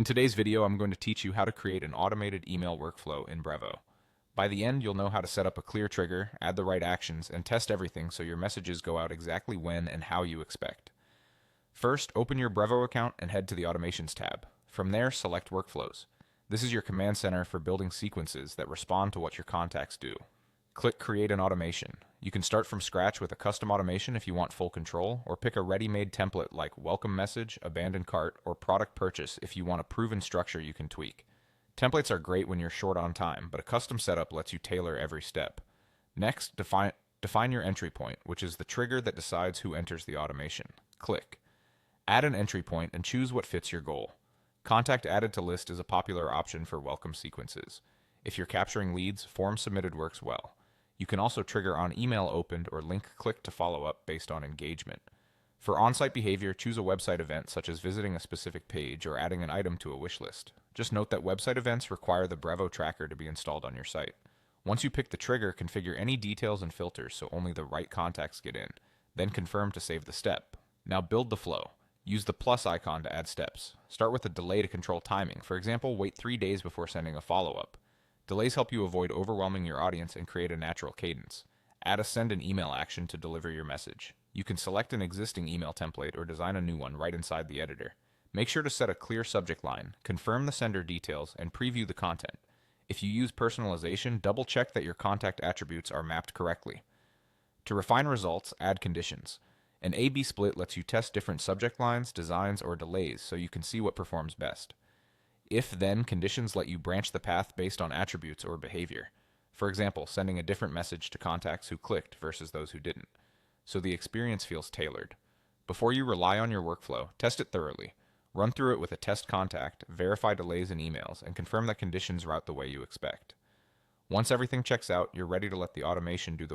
In today's video, I'm going to teach you how to create an automated email workflow in Brevo. By the end, you'll know how to set up a clear trigger, add the right actions, and test everything so your messages go out exactly when and how you expect. First, open your Brevo account and head to the Automations tab. From there, select Workflows. This is your command center for building sequences that respond to what your contacts do. Click Create an Automation. You can start from scratch with a custom automation if you want full control, or pick a ready-made template like Welcome Message, Abandoned Cart, or Product Purchase if you want a proven structure you can tweak. Templates are great when you're short on time, but a custom setup lets you tailor every step. Next, define your entry point, which is the trigger that decides who enters the automation. Click. Add an entry point and choose what fits your goal. Contact added to list is a popular option for welcome sequences. If you're capturing leads, form submitted works well. You can also trigger on email opened or link click to follow up based on engagement. For on-site behavior, choose a website event such as visiting a specific page or adding an item to a wish list. Just note that website events require the Brevo tracker to be installed on your site. Once you pick the trigger, configure any details and filters so only the right contacts get in. Then confirm to save the step. Now build the flow. Use the plus icon to add steps. Start with a delay to control timing. For example, wait 3 days before sending a follow-up. Delays help you avoid overwhelming your audience and create a natural cadence. Add a send an email action to deliver your message. You can select an existing email template or design a new one right inside the editor. Make sure to set a clear subject line, confirm the sender details, and preview the content. If you use personalization, double check that your contact attributes are mapped correctly. To refine results, add conditions. An A/B split lets you test different subject lines, designs, or delays so you can see what performs best. If-then conditions let you branch the path based on attributes or behavior. For example, sending a different message to contacts who clicked versus those who didn't. So the experience feels tailored. Before you rely on your workflow, test it thoroughly. Run through it with a test contact, verify delays in emails, and confirm that conditions route the way you expect. Once everything checks out, you're ready to let the automation do the